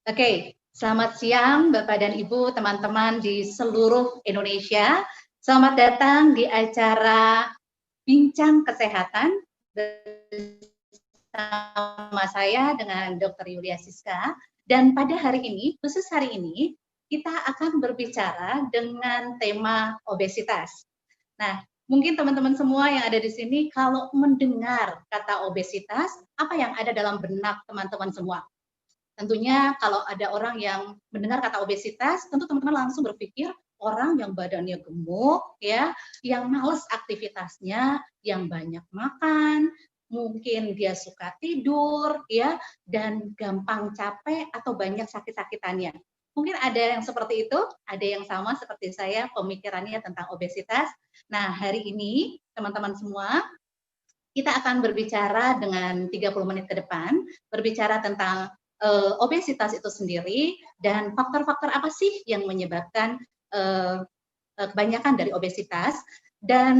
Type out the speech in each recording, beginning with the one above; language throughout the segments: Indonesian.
Oke, selamat siang Bapak dan Ibu, teman-teman di seluruh Indonesia. Selamat datang di acara Bincang Kesehatan bersama saya dengan Dr. Yulia Siska. Dan pada hari ini, khusus hari ini, kita akan berbicara dengan tema obesitas. Nah, mungkin teman-teman semua yang ada di sini, kalau mendengar kata obesitas, apa yang ada dalam benak teman-teman semua? Tentunya kalau ada orang yang mendengar kata obesitas, tentu teman-teman langsung berpikir orang yang badannya gemuk, ya, yang males aktivitasnya, yang banyak makan, mungkin dia suka tidur, ya, dan gampang capek atau banyak sakit-sakitannya. Mungkin ada yang seperti itu, ada yang sama seperti saya pemikirannya tentang obesitas. Nah, hari ini teman-teman semua, kita akan berbicara dengan 30 menit ke depan, berbicara tentang obesitas itu sendiri dan faktor-faktor apa sih yang menyebabkan kebanyakan dari obesitas dan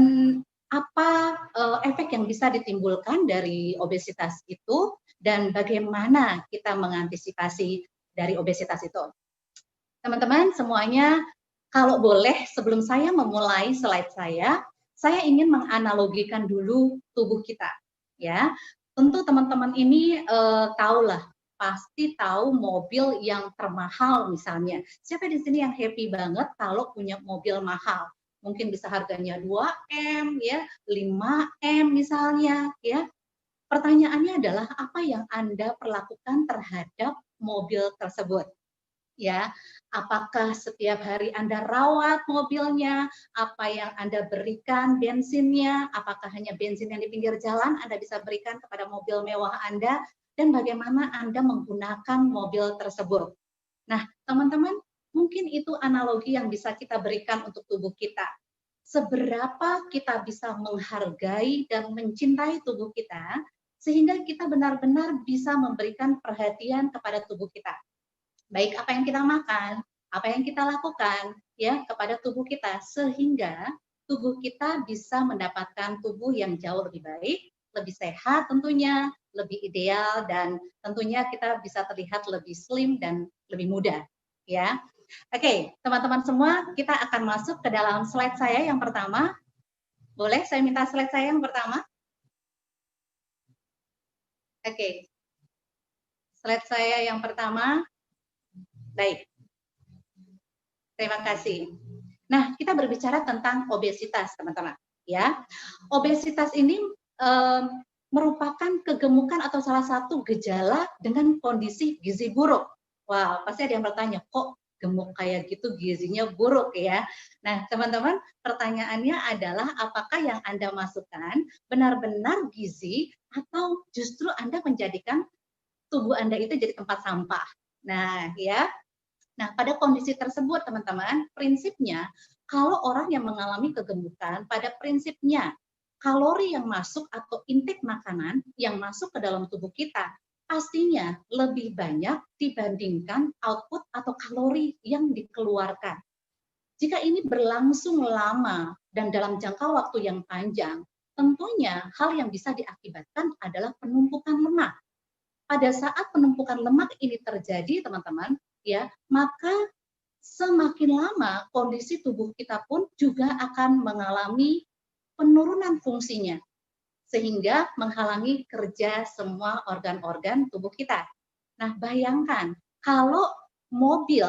apa efek yang bisa ditimbulkan dari obesitas itu dan bagaimana kita mengantisipasi dari obesitas itu. Teman-teman semuanya, kalau boleh sebelum saya memulai slide saya ingin menganalogikan dulu tubuh kita, ya. Tentu teman-teman ini tahulah, pasti tahu mobil yang termahal misalnya. Siapa di sini yang happy banget kalau punya mobil mahal? Mungkin bisa harganya 2M, ya, 5M misalnya, ya. Pertanyaannya adalah apa yang Anda perlakukan terhadap mobil tersebut? Ya, apakah setiap hari Anda rawat mobilnya, apa yang Anda berikan bensinnya, apakah hanya bensin yang di pinggir jalan Anda bisa berikan kepada mobil mewah Anda, dan bagaimana Anda menggunakan mobil tersebut. Nah, teman-teman, mungkin itu analogi yang bisa kita berikan untuk tubuh kita. Seberapa kita bisa menghargai dan mencintai tubuh kita, sehingga kita benar-benar bisa memberikan perhatian kepada tubuh kita. Baik apa yang kita makan, apa yang kita lakukan ya kepada tubuh kita sehingga tubuh kita bisa mendapatkan tubuh yang jauh lebih baik, lebih sehat tentunya, lebih ideal dan tentunya kita bisa terlihat lebih slim dan lebih muda ya. Oke, teman-teman semua, kita akan masuk ke dalam slide saya yang pertama. Boleh saya minta slide saya yang pertama? Oke. Slide saya yang pertama. Baik. Terima kasih. Nah, kita berbicara tentang obesitas, teman-teman. Ya, obesitas ini merupakan kegemukan atau salah satu gejala dengan kondisi gizi buruk. Wah, pasti ada yang bertanya, kok gemuk kayak gitu gizinya buruk ya? Nah, teman-teman, pertanyaannya adalah apakah yang Anda masukkan benar-benar gizi atau justru Anda menjadikan tubuh Anda itu jadi tempat sampah? Nah, ya. Nah, pada kondisi tersebut, teman-teman, prinsipnya kalau orang yang mengalami kegemukan, pada prinsipnya kalori yang masuk atau intake makanan yang masuk ke dalam tubuh kita pastinya lebih banyak dibandingkan output atau kalori yang dikeluarkan. Jika ini berlangsung lama dan dalam jangka waktu yang panjang, tentunya hal yang bisa diakibatkan adalah penumpukan lemak. Pada saat penumpukan lemak ini terjadi, teman-teman, ya, maka semakin lama kondisi tubuh kita pun juga akan mengalami penurunan fungsinya, sehingga menghalangi kerja semua organ-organ tubuh kita. Nah, bayangkan kalau mobil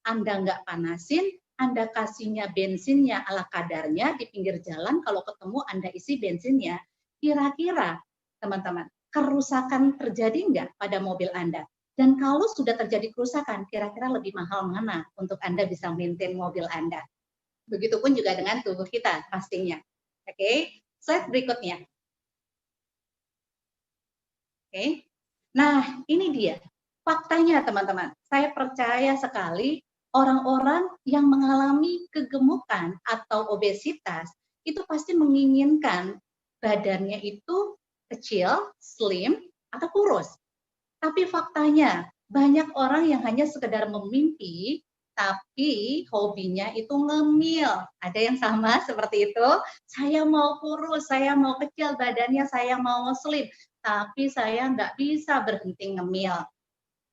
Anda nggak panasin, Anda kasihnya bensinnya ala kadarnya di pinggir jalan, kalau ketemu Anda isi bensinnya, kira-kira, teman-teman, kerusakan terjadi nggak pada mobil Anda? Dan kalau sudah terjadi kerusakan, kira-kira lebih mahal mana untuk Anda bisa maintain mobil Anda? Begitupun juga dengan tubuh kita pastinya. Oke, slide berikutnya. Oke, nah ini dia faktanya teman-teman. Saya percaya sekali orang-orang yang mengalami kegemukan atau obesitas itu pasti menginginkan badannya itu kecil, slim, atau kurus. Tapi faktanya, banyak orang yang hanya sekedar memimpi, tapi hobinya itu ngemil. Ada yang sama seperti itu, saya mau kurus, saya mau kecil badannya, saya mau slim, tapi saya nggak bisa berhenti ngemil.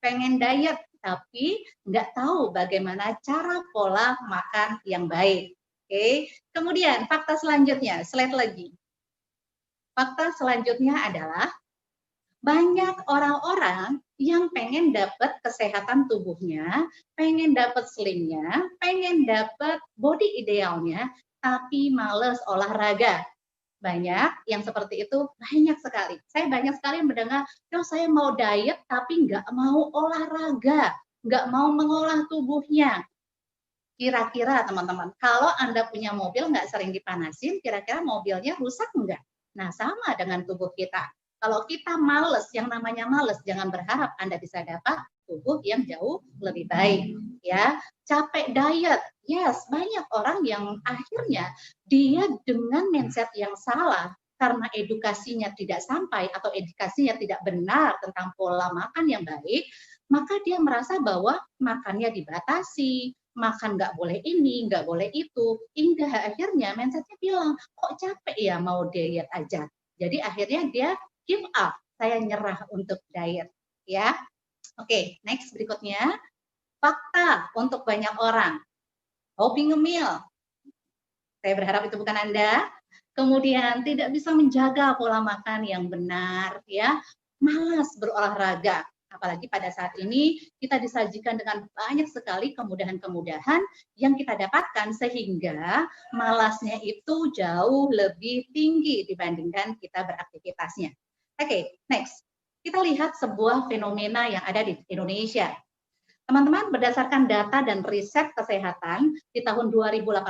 Pengen diet, tapi nggak tahu bagaimana cara pola makan yang baik. Oke, kemudian fakta selanjutnya, slide lagi. Fakta selanjutnya adalah banyak orang-orang yang pengen dapat kesehatan tubuhnya, pengen dapat slimnya, pengen dapat body idealnya, tapi males olahraga. Banyak yang seperti itu, banyak sekali. Saya banyak sekali mendengar, "Dok, saya mau diet tapi nggak mau olahraga, nggak mau mengolah tubuhnya." Kira-kira teman-teman, kalau Anda punya mobil nggak sering dipanasin, kira-kira mobilnya rusak nggak? Nah, sama dengan tubuh kita. Kalau kita males, yang namanya males, jangan berharap Anda bisa dapat tubuh yang jauh lebih baik. Ya, capek diet, yes, banyak orang yang akhirnya dia dengan mindset yang salah karena edukasinya tidak sampai atau edukasinya tidak benar tentang pola makan yang baik, maka dia merasa bahwa makannya dibatasi, makan nggak boleh ini, nggak boleh itu, hingga akhirnya mindsetnya bilang, kok capek ya mau diet aja. Jadi akhirnya dia give up, saya nyerah untuk diet. Ya, oke, next berikutnya, fakta untuk banyak orang, hobi ngemil. Saya berharap itu bukan Anda. Kemudian tidak bisa menjaga pola makan yang benar, ya, malas berolahraga. Apalagi pada saat ini kita disajikan dengan banyak sekali kemudahan-kemudahan yang kita dapatkan sehingga malasnya itu jauh lebih tinggi dibandingkan kita beraktivitasnya. Oke, next. Kita lihat sebuah fenomena yang ada di Indonesia. Teman-teman, berdasarkan data dan riset kesehatan di tahun 2018,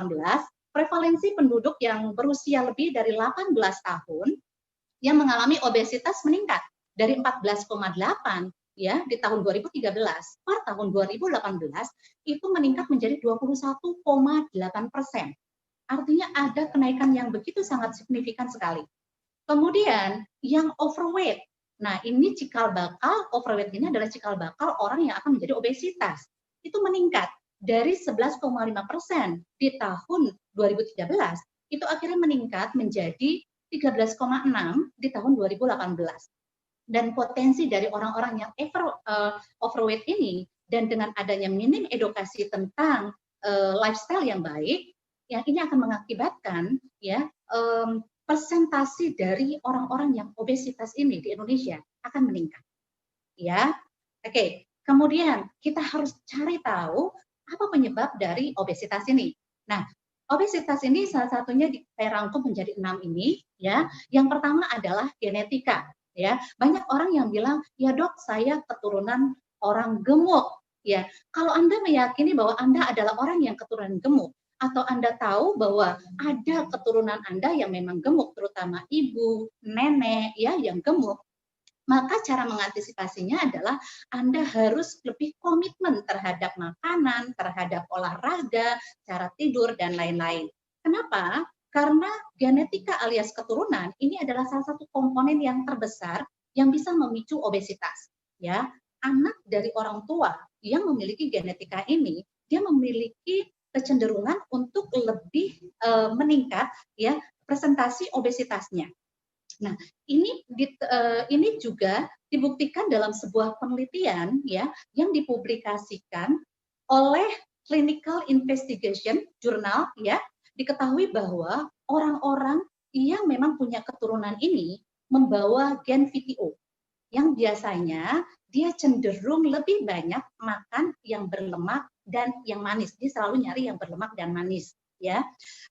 prevalensi penduduk yang berusia lebih dari 18 tahun yang mengalami obesitas meningkat dari 14,8 ya di tahun 2013 per tahun 2018 itu meningkat menjadi 21,8%. Artinya ada kenaikan yang begitu sangat signifikan sekali. Kemudian yang overweight. Nah, ini cikal bakal overweight ini adalah cikal bakal orang yang akan menjadi obesitas. Itu meningkat dari 11,5% di tahun 2013 itu akhirnya meningkat menjadi 13,6 di tahun 2018. Dan potensi dari orang-orang yang overweight ini dan dengan adanya minim edukasi tentang lifestyle yang baik, yang ini akan mengakibatkan ya persentase dari orang-orang yang obesitas ini di Indonesia akan meningkat. Ya, oke. Kemudian kita harus cari tahu apa penyebab dari obesitas ini. Nah, obesitas ini salah satunya saya rangkum menjadi 6 ini, ya. Yang pertama adalah genetika, ya. Banyak orang yang bilang, ya dok, saya keturunan orang gemuk, ya. Kalau Anda meyakini bahwa Anda adalah orang yang keturunan gemuk, atau Anda tahu bahwa ada keturunan Anda yang memang gemuk, terutama ibu, nenek, ya, yang gemuk, maka cara mengantisipasinya adalah Anda harus lebih komitmen terhadap makanan, terhadap olahraga, cara tidur, dan lain-lain. Kenapa? Karena genetika alias keturunan ini adalah salah satu komponen yang terbesar yang bisa memicu obesitas. Ya, anak dari orang tua yang memiliki genetika ini, dia memiliki kecenderungan untuk lebih meningkat ya presentasi obesitasnya. Nah, ini juga dibuktikan dalam sebuah penelitian ya yang dipublikasikan oleh Clinical Investigation Journal ya, diketahui bahwa orang-orang yang memang punya keturunan ini membawa gen VTO yang biasanya dia cenderung lebih banyak makan yang berlemak dan yang manis. Dia selalu nyari yang berlemak dan manis, ya.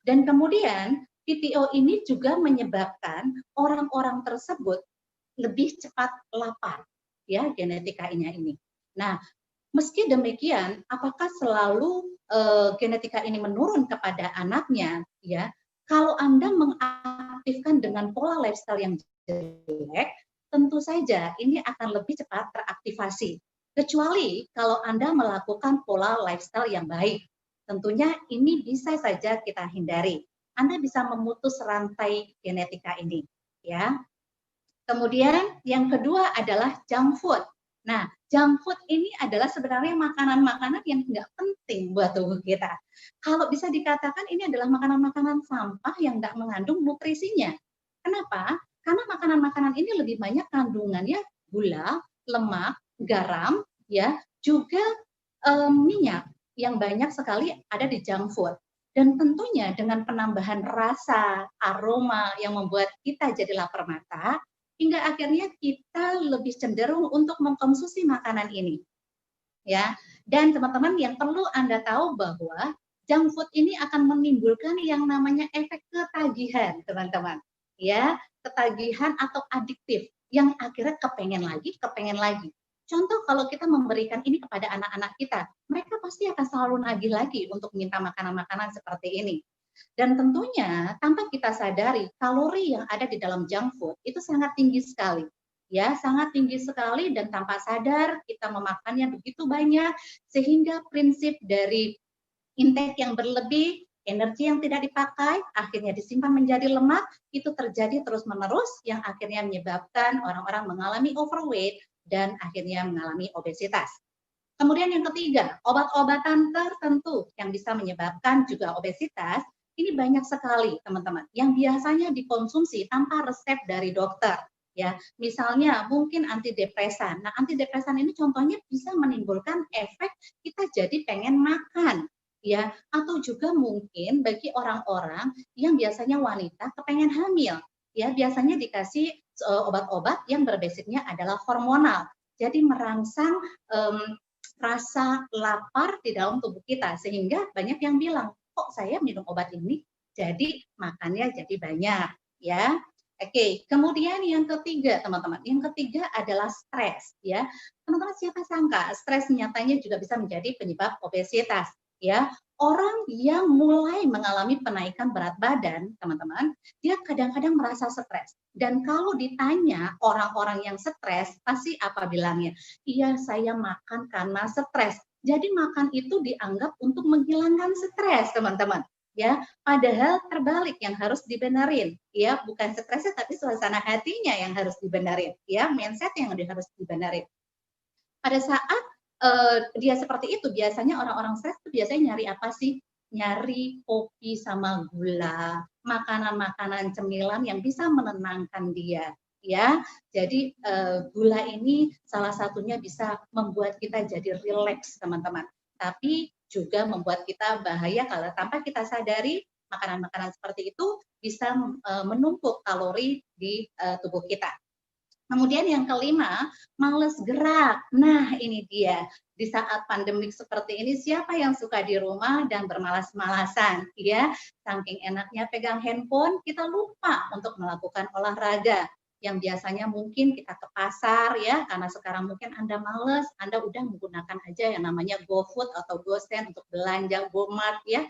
Dan kemudian PTO ini juga menyebabkan orang-orang tersebut lebih cepat lapar, ya, genetikanya ini. Nah, meski demikian, apakah selalu genetika ini menurun kepada anaknya, ya? Kalau Anda mengaktifkan dengan pola lifestyle yang jelek, tentu saja ini akan lebih cepat teraktivasi. Kecuali kalau Anda melakukan pola lifestyle yang baik. Tentunya ini bisa saja kita hindari. Anda bisa memutus rantai genetika ini, ya. Kemudian yang kedua adalah junk food. Nah, junk food ini adalah sebenarnya makanan-makanan yang nggak penting buat tubuh kita. Kalau bisa dikatakan ini adalah makanan-makanan sampah yang nggak mengandung nutrisinya. Kenapa? Karena makanan-makanan ini lebih banyak kandungannya gula, lemak, garam, ya, juga minyak yang banyak sekali ada di junk food. Dan tentunya dengan penambahan rasa, aroma yang membuat kita jadi lapar mata, hingga akhirnya kita lebih cenderung untuk mengkonsumsi makanan ini. Ya, dan teman-teman yang perlu Anda tahu bahwa junk food ini akan menimbulkan yang namanya efek ketagihan, teman-teman. Ya, ketagihan atau adiktif yang akhirnya kepengen lagi, kepengen lagi. Contoh kalau kita memberikan ini kepada anak-anak kita, mereka pasti akan selalu nagih lagi untuk minta makanan-makanan seperti ini. Dan tentunya tanpa kita sadari, kalori yang ada di dalam junk food itu sangat tinggi sekali. Ya, sangat tinggi sekali dan tanpa sadar kita memakannya begitu banyak sehingga prinsip dari intake yang berlebih, energi yang tidak dipakai, akhirnya disimpan menjadi lemak, itu terjadi terus-menerus yang akhirnya menyebabkan orang-orang mengalami overweight dan akhirnya mengalami obesitas. Kemudian yang ketiga, obat-obatan tertentu yang bisa menyebabkan juga obesitas, ini banyak sekali teman-teman, yang biasanya dikonsumsi tanpa resep dari dokter. Ya, misalnya mungkin antidepresan. Nah, antidepresan ini contohnya bisa menimbulkan efek kita jadi pengen makan, ya, atau juga mungkin bagi orang-orang yang biasanya wanita kepengen hamil, ya, biasanya dikasih obat-obat yang berbasicnya adalah hormonal. Jadi merangsang rasa lapar di dalam tubuh kita sehingga banyak yang bilang, kok saya minum obat ini jadi makannya jadi banyak, ya. Oke, kemudian yang ketiga teman-teman, yang ketiga adalah stres, ya. Teman-teman siapa sangka stres nyatanya juga bisa menjadi penyebab obesitas, ya. Orang yang mulai mengalami penaikan berat badan, teman-teman, dia kadang-kadang merasa stres. Dan kalau ditanya orang-orang yang stres, pasti apa bilangnya? Iya, saya makan karena stres. Jadi makan itu dianggap untuk menghilangkan stres, teman-teman. Ya, padahal terbalik yang harus dibenerin, ya, bukan stresnya tapi suasana hatinya yang harus dibenerin, ya, mindset yang harus dibenerin. Pada saat dia seperti itu, biasanya orang-orang stres itu biasanya nyari apa sih? Nyari kopi sama gula, makanan-makanan cemilan yang bisa menenangkan dia, ya. Jadi gula ini salah satunya bisa membuat kita jadi rileks, teman-teman. Tapi juga membuat kita bahaya kalau tanpa kita sadari makanan-makanan seperti itu bisa menumpuk kalori di tubuh kita. Kemudian yang kelima, males gerak. Nah, ini dia. Di saat pandemik seperti ini, siapa yang suka di rumah dan bermalas-malasan? Ya, saking enaknya pegang handphone, kita lupa untuk melakukan olahraga. Yang biasanya mungkin kita ke pasar ya, karena sekarang mungkin Anda males, Anda udah menggunakan aja yang namanya GoFood atau GoSend untuk belanja, GoMart ya.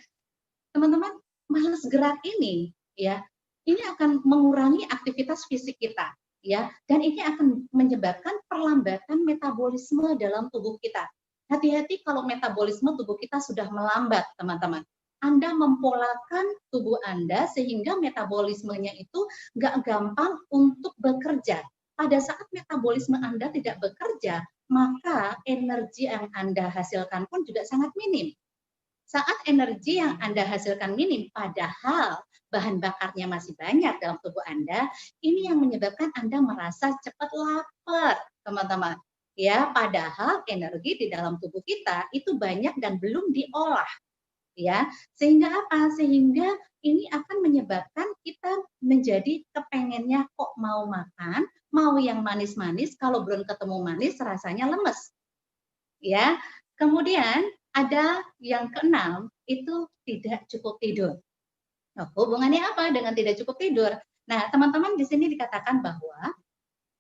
Teman-teman, males gerak ini ya, ini akan mengurangi aktivitas fisik kita ya, dan ini akan menyebabkan perlambatan metabolisme dalam tubuh kita. Hati-hati kalau metabolisme tubuh kita sudah melambat, teman-teman. Anda mempolakan tubuh Anda sehingga metabolismenya itu nggak gampang untuk bekerja. Pada saat metabolisme Anda tidak bekerja, maka energi yang Anda hasilkan pun juga sangat minim. Saat energi yang Anda hasilkan minim, padahal bahan bakarnya masih banyak dalam tubuh Anda, ini yang menyebabkan Anda merasa cepat lapar, teman-teman. Ya, padahal energi di dalam tubuh kita itu banyak dan belum diolah. Ya, sehingga apa? Sehingga ini akan menyebabkan kita menjadi kepengennya kok mau makan, mau yang manis-manis, kalau belum ketemu manis rasanya lemes. Ya, kemudian ada yang keenam, itu tidak cukup tidur. Nah, hubungannya apa dengan tidak cukup tidur? Nah, teman-teman di sini dikatakan bahwa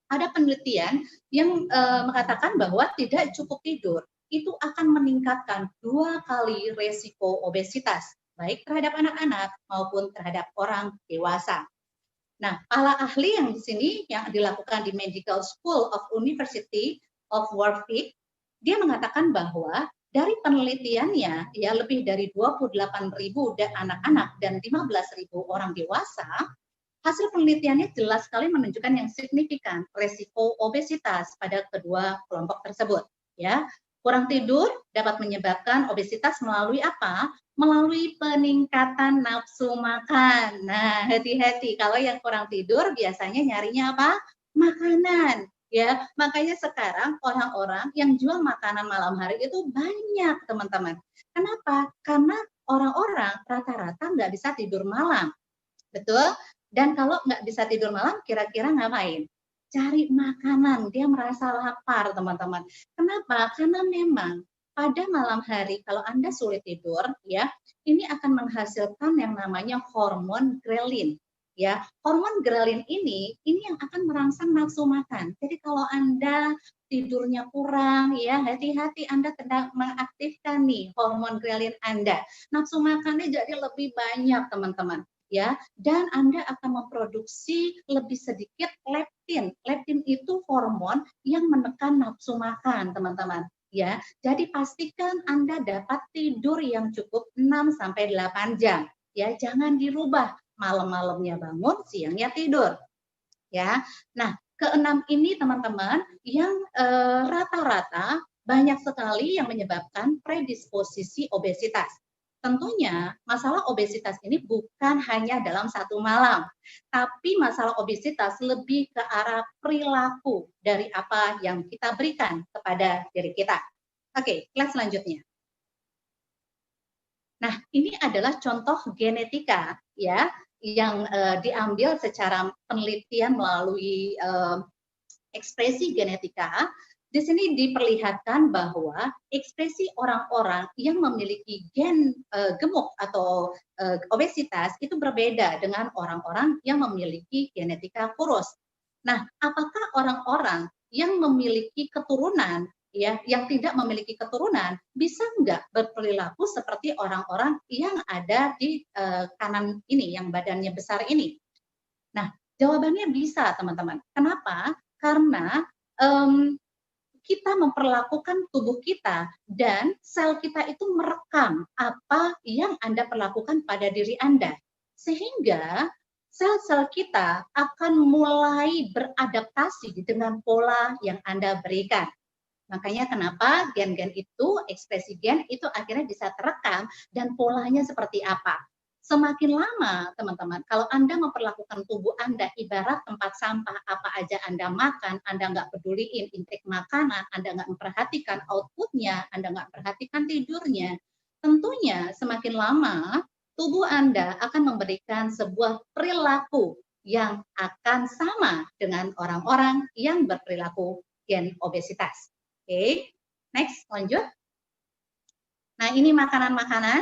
ada penelitian yang mengatakan bahwa tidak cukup tidur itu akan meningkatkan 2 kali resiko obesitas, baik terhadap anak-anak maupun terhadap orang dewasa. Nah, para ahli yang di sini yang dilakukan di Medical School of University of Warwick, dia mengatakan bahwa dari penelitiannya, ya lebih dari 28.000 anak-anak dan 15.000 orang dewasa, hasil penelitiannya jelas sekali menunjukkan yang signifikan resiko obesitas pada kedua kelompok tersebut. Ya, kurang tidur dapat menyebabkan obesitas melalui apa? Melalui peningkatan nafsu makan. Nah, hati-hati kalau yang kurang tidur biasanya nyarinya apa? Makanan. ya. Makanya sekarang orang-orang yang jual makanan malam hari itu banyak, teman-teman. Kenapa? Karena orang-orang rata-rata nggak bisa tidur malam, betul? Dan kalau nggak bisa tidur malam, kira-kira ngapain? Cari makanan, dia merasa lapar, teman-teman. Kenapa? Karena memang pada malam hari kalau Anda sulit tidur, ya, ini akan menghasilkan yang namanya hormon grelin. Ya, hormon grelin ini yang akan merangsang nafsu makan. Jadi kalau Anda tidurnya kurang, ya hati-hati Anda sedang mengaktifkan nih hormon grelin Anda. Nafsu makannya jadi lebih banyak, teman-teman. Ya, dan Anda akan memproduksi lebih sedikit leptin. Leptin itu hormon yang menekan nafsu makan, teman-teman. Ya, jadi pastikan Anda dapat tidur yang cukup 6 sampai 8 jam. Ya, jangan dirubah malam-malamnya bangun, siangnya tidur. Ya. Nah, keenam ini teman-teman yang rata-rata banyak sekali yang menyebabkan predisposisi obesitas. Tentunya masalah obesitas ini bukan hanya dalam satu malam, tapi masalah obesitas lebih ke arah perilaku dari apa yang kita berikan kepada diri kita. Oke, slide selanjutnya. Nah, ini adalah contoh genetika ya yang diambil secara penelitian melalui ekspresi genetika. Di sini diperlihatkan bahwa ekspresi orang-orang yang memiliki gen gemuk atau obesitas itu berbeda dengan orang-orang yang memiliki genetika kurus. Nah, apakah orang-orang yang memiliki keturunan ya, yang tidak memiliki keturunan bisa nggak berperilaku seperti orang-orang yang ada di kanan ini, yang badannya besar ini? Nah, jawabannya bisa, teman-teman. Kenapa? Karena kita memperlakukan tubuh kita dan sel kita itu merekam apa yang Anda perlakukan pada diri Anda. Sehingga sel-sel kita akan mulai beradaptasi dengan pola yang Anda berikan. Makanya kenapa gen-gen itu, ekspresi gen itu akhirnya bisa terekam dan polanya seperti apa. Semakin lama, teman-teman, kalau Anda memperlakukan tubuh Anda ibarat tempat sampah, apa aja Anda makan, Anda nggak peduliin intake makanan, Anda nggak memperhatikan outputnya, Anda nggak memperhatikan tidurnya, tentunya semakin lama tubuh Anda akan memberikan sebuah perilaku yang akan sama dengan orang-orang yang berperilaku gen obesitas. Oke, next, lanjut. Nah, ini makanan-makanan.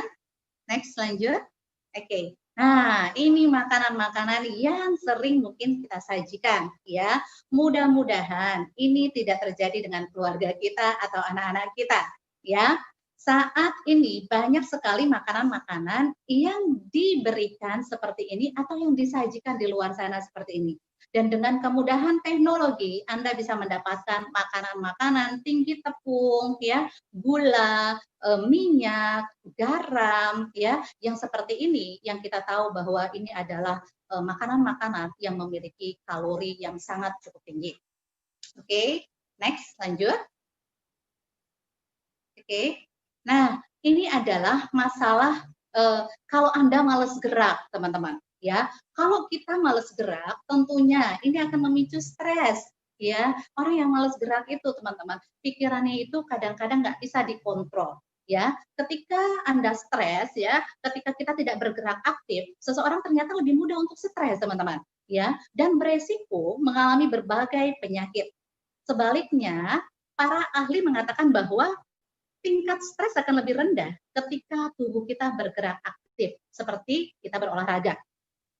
Next, lanjut. Oke. Nah, ini makanan-makanan yang sering mungkin kita sajikan, ya. Mudah-mudahan ini tidak terjadi dengan keluarga kita atau anak-anak kita, ya. Saat ini banyak sekali makanan-makanan yang diberikan seperti ini atau yang disajikan di luar sana seperti ini. Dan dengan kemudahan teknologi, Anda bisa mendapatkan makanan-makanan tinggi tepung, ya, gula, minyak, garam, ya, yang seperti ini, yang kita tahu bahwa ini adalah makanan-makanan yang memiliki kalori yang sangat cukup tinggi. Oke, next, lanjut. Oke, nah ini adalah masalah kalau Anda males gerak, teman-teman. Ya, kalau kita males gerak, tentunya ini akan memicu stres. Ya, orang yang males gerak itu, teman-teman, pikirannya itu kadang-kadang nggak bisa dikontrol. Ya, ketika Anda stres, ya, ketika kita tidak bergerak aktif, seseorang ternyata lebih mudah untuk stres, teman-teman. Ya, dan beresiko mengalami berbagai penyakit. Sebaliknya, para ahli mengatakan bahwa tingkat stres akan lebih rendah ketika tubuh kita bergerak aktif, seperti kita berolahraga.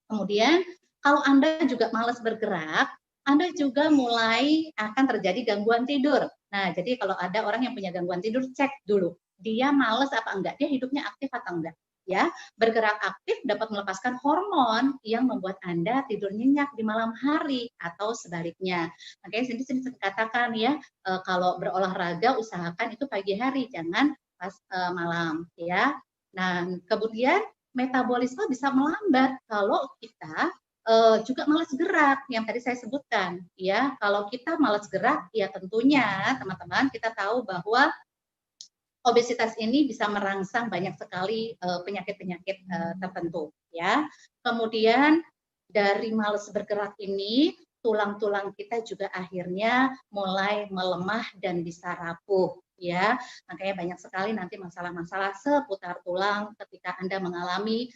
Kemudian, kalau Anda juga malas bergerak, Anda juga mulai akan terjadi gangguan tidur. Nah, jadi kalau ada orang yang punya gangguan tidur, cek dulu. Dia malas apa enggak, dia hidupnya aktif atau enggak. Ya, bergerak aktif dapat melepaskan hormon yang membuat Anda tidur nyenyak di malam hari atau sebaliknya. Makanya sini katakan ya, kalau berolahraga usahakan itu pagi hari, jangan pas malam ya. Nah, kemudian metabolisme bisa melambat kalau kita juga malas gerak yang tadi saya sebutkan ya. Kalau kita malas gerak ya tentunya teman-teman kita tahu bahwa obesitas ini bisa merangsang banyak sekali penyakit-penyakit tertentu ya. Kemudian dari malas bergerak ini tulang-tulang kita juga akhirnya mulai melemah dan bisa rapuh, ya. Makanya banyak sekali nanti masalah-masalah seputar tulang ketika Anda mengalami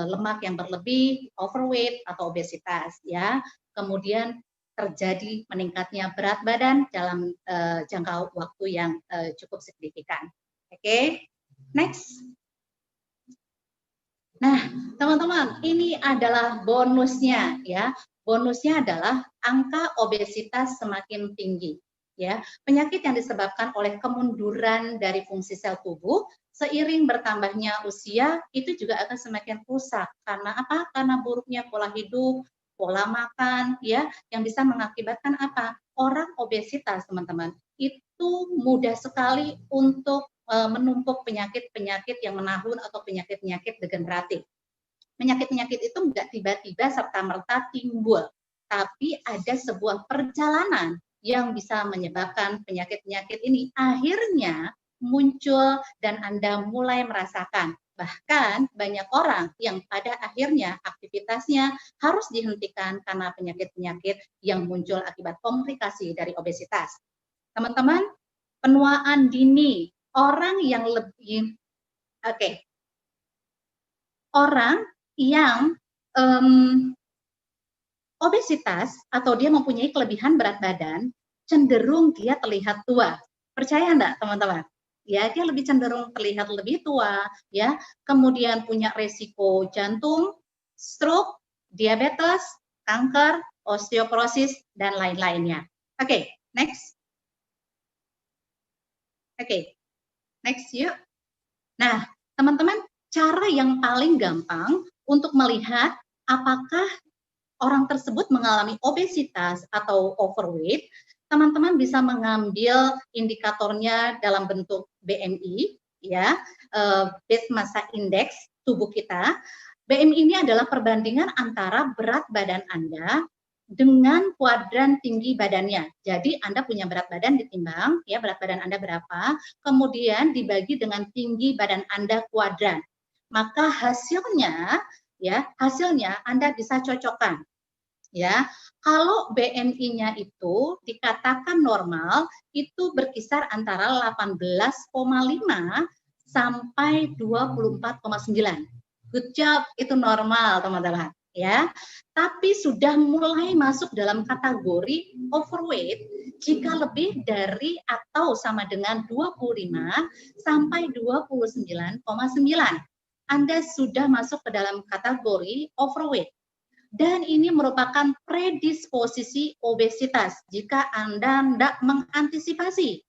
lemak yang berlebih, overweight atau obesitas, ya. Kemudian terjadi meningkatnya berat badan dalam jangka waktu yang cukup signifikan. Oke, next. Nah, teman-teman, ini adalah bonusnya, ya. Bonusnya adalah angka obesitas semakin tinggi, ya. Penyakit yang disebabkan oleh kemunduran dari fungsi sel tubuh seiring bertambahnya usia itu juga akan semakin rusak. Karena apa? Karena buruknya pola hidup, pola makan, ya, yang bisa mengakibatkan apa? Orang obesitas, teman-teman, itu mudah sekali untuk menumpuk penyakit-penyakit yang menahun atau penyakit-penyakit degeneratif. Penyakit-penyakit itu nggak tiba-tiba serta-merta timbul, tapi ada sebuah perjalanan yang bisa menyebabkan penyakit-penyakit ini akhirnya muncul dan Anda mulai merasakan. Bahkan banyak orang yang pada akhirnya aktivitasnya harus dihentikan karena penyakit-penyakit yang muncul akibat komplikasi dari obesitas. Teman-teman, penuaan dini, orang yang lebih, orang yang obesitas atau dia mempunyai kelebihan berat badan, cenderung dia terlihat tua. Percaya enggak, teman-teman? Ya, dia lebih cenderung terlihat lebih tua, ya. Kemudian punya resiko jantung, stroke, diabetes, kanker, osteoporosis, dan lain-lainnya. Oke, next. Oke, next yuk. Nah, teman-teman, cara yang paling gampang untuk melihat apakah orang tersebut mengalami obesitas atau overweight, teman-teman bisa mengambil indikatornya dalam bentuk BMI, ya, base massa index tubuh kita. BMI ini adalah perbandingan antara berat badan Anda dengan kuadran tinggi badannya. Jadi Anda punya berat badan ditimbang, ya, berat badan Anda berapa, kemudian dibagi dengan tinggi badan Anda kuadran. Maka hasilnya, ya, hasilnya Anda bisa cocokkan. Ya, kalau BMI-nya itu dikatakan normal, itu berkisar antara 18,5 sampai 24,9. Good job, itu normal, teman-teman. Ya, tapi sudah mulai masuk dalam kategori overweight jika lebih dari atau sama dengan 25 sampai 29,9. Anda sudah masuk ke dalam kategori overweight. Dan ini merupakan predisposisi obesitas jika Anda tidak mengantisipasi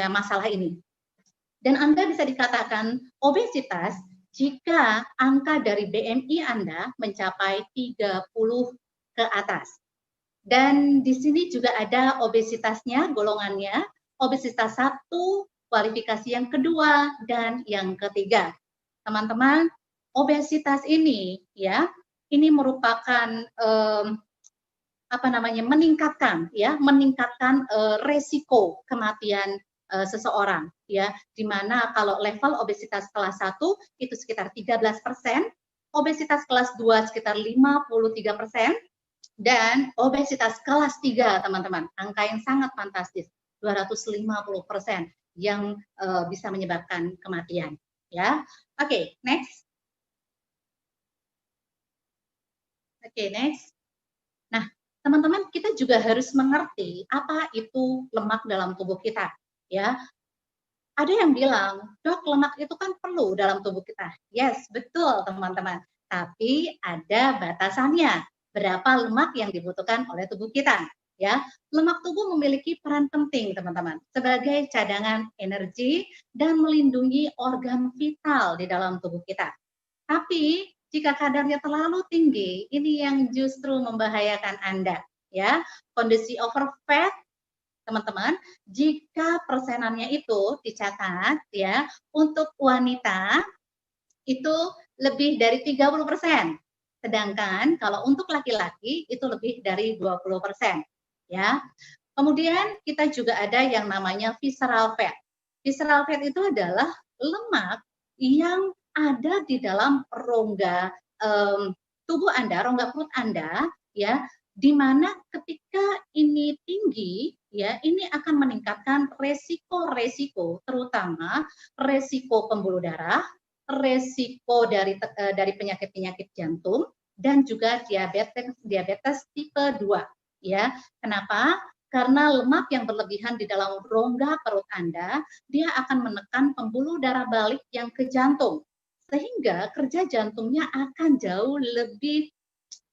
masalah ini. Dan Anda bisa dikatakan obesitas jika angka dari BMI Anda mencapai 30 ke atas. Dan di sini juga ada obesitasnya, golongannya, obesitas 1, kualifikasi yang kedua, dan yang ketiga. Teman-teman, obesitas ini, ya, ini merupakan meningkatkan resiko kematian seseorang, ya, di mana kalau level obesitas kelas 1 itu sekitar 13%, obesitas kelas 2 sekitar 53%, dan obesitas kelas 3, teman-teman, angka yang sangat fantastis, 250% yang bisa menyebabkan kematian, ya. Oke, next. Oke, next. Nah, teman-teman, kita juga harus mengerti apa itu lemak dalam tubuh kita, ya. Ada yang bilang, "Dok, lemak itu kan perlu dalam tubuh kita." Yes, betul, teman-teman. Tapi ada batasannya. Berapa lemak yang dibutuhkan oleh tubuh kita, ya. Lemak tubuh memiliki peran penting, teman-teman, sebagai cadangan energi dan melindungi organ vital di dalam tubuh kita. Tapi jika kadarnya terlalu tinggi, ini yang justru membahayakan Anda, ya. Kondisi overfat, teman-teman, jika persenannya itu dicatat, ya, untuk wanita itu lebih dari 30%. Sedangkan kalau untuk laki-laki itu lebih dari 20%, ya. Kemudian kita juga ada yang namanya visceral fat. Visceral fat itu adalah lemak yang ada di dalam rongga tubuh Anda, rongga perut Anda, ya, di mana ketika ini tinggi, ya, ini akan meningkatkan resiko-resiko, terutama resiko pembuluh darah, resiko dari penyakit-penyakit jantung, dan juga diabetes tipe 2. Ya, kenapa? Karena lemak yang berlebihan di dalam rongga perut Anda, dia akan menekan pembuluh darah balik yang ke jantung, sehingga kerja jantungnya akan jauh lebih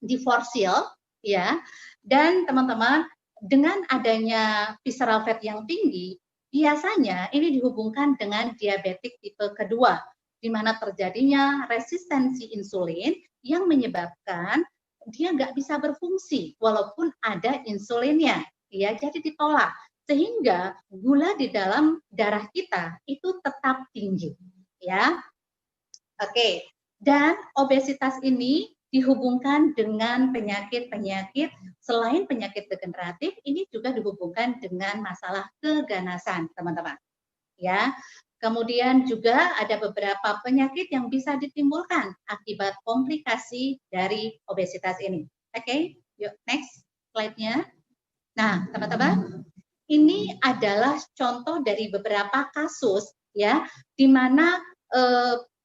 diforsil, ya. Dan teman-teman, dengan adanya visceral fat yang tinggi, biasanya ini dihubungkan dengan diabetik tipe kedua, di mana terjadinya resistensi insulin yang menyebabkan dia nggak bisa berfungsi walaupun ada insulinnya, ya, jadi ditolak, sehingga gula di dalam darah kita itu tetap tinggi, ya. Oke, dan obesitas ini dihubungkan dengan penyakit-penyakit selain penyakit degeneratif, ini juga dihubungkan dengan masalah keganasan, teman-teman. Ya, kemudian juga ada beberapa penyakit yang bisa ditimbulkan akibat komplikasi dari obesitas ini. Oke, yuk next slide-nya. Nah, teman-teman, ini adalah contoh dari beberapa kasus, ya, di mana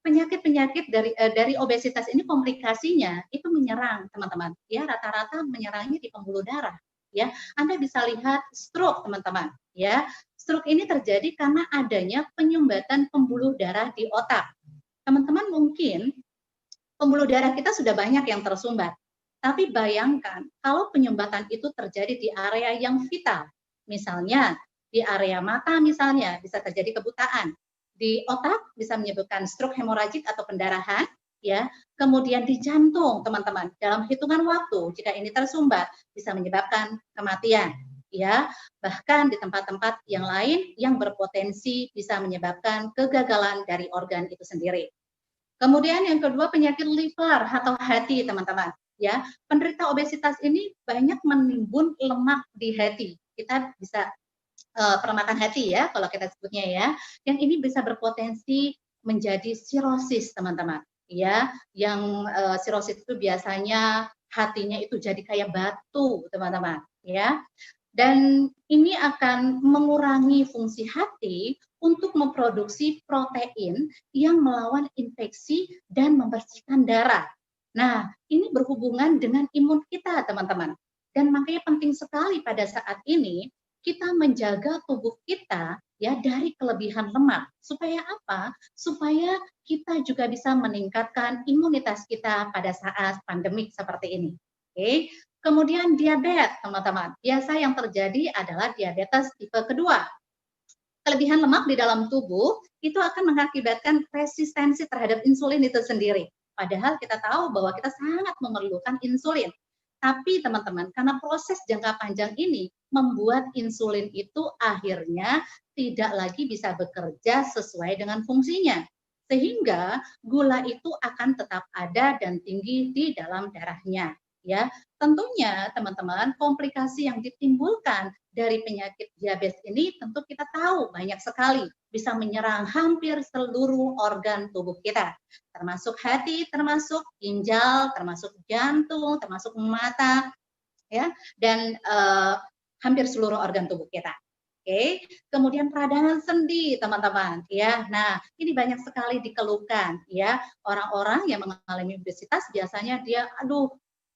penyakit-penyakit dari obesitas ini komplikasinya itu menyerang, teman-teman. Ya, rata-rata menyerangnya di pembuluh darah. Ya, Anda bisa lihat stroke, teman-teman. Ya, stroke ini terjadi karena adanya penyumbatan pembuluh darah di otak. Teman-teman mungkin pembuluh darah kita sudah banyak yang tersumbat. Tapi bayangkan kalau penyumbatan itu terjadi di area yang vital. Misalnya di area mata misalnya bisa terjadi kebutaan. Di otak bisa menyebabkan stroke hemoragik atau pendarahan, ya. Kemudian di jantung, teman-teman, dalam hitungan waktu jika ini tersumbat bisa menyebabkan kematian, ya. Bahkan di tempat-tempat yang lain yang berpotensi bisa menyebabkan kegagalan dari organ itu sendiri. Kemudian yang kedua penyakit liver atau hati, teman-teman. Ya, penderita obesitas ini banyak menimbun lemak di hati. Kita bisa permakan hati ya, kalau kita sebutnya ya. Yang ini bisa berpotensi menjadi sirosis, teman-teman. Ya, yang sirosis itu biasanya hatinya itu jadi kayak batu, teman-teman. Ya, dan ini akan mengurangi fungsi hati untuk memproduksi protein yang melawan infeksi dan membersihkan darah. Nah, ini berhubungan dengan imun kita, teman-teman. Dan makanya penting sekali pada saat ini kita menjaga tubuh kita ya dari kelebihan lemak. Supaya apa? Supaya kita juga bisa meningkatkan imunitas kita pada saat pandemik seperti ini. Oke. Kemudian diabetes, teman-teman. Biasa yang terjadi adalah diabetes tipe kedua. Kelebihan lemak di dalam tubuh itu akan mengakibatkan resistensi terhadap insulin itu sendiri. Padahal kita tahu bahwa kita sangat memerlukan insulin. Tapi teman-teman, karena proses jangka panjang ini membuat insulin itu akhirnya tidak lagi bisa bekerja sesuai dengan fungsinya. Sehingga gula itu akan tetap ada dan tinggi di dalam darahnya. Ya, tentunya teman-teman komplikasi yang ditimbulkan dari penyakit diabetes ini tentu kita tahu banyak sekali bisa menyerang hampir seluruh organ tubuh kita, termasuk hati, termasuk ginjal, termasuk jantung, termasuk mata, ya, dan hampir seluruh organ tubuh kita. Oke, kemudian peradangan sendi, teman-teman, ya. Nah, ini banyak sekali dikeluhkan, ya. Orang-orang yang mengalami obesitas biasanya dia, aduh,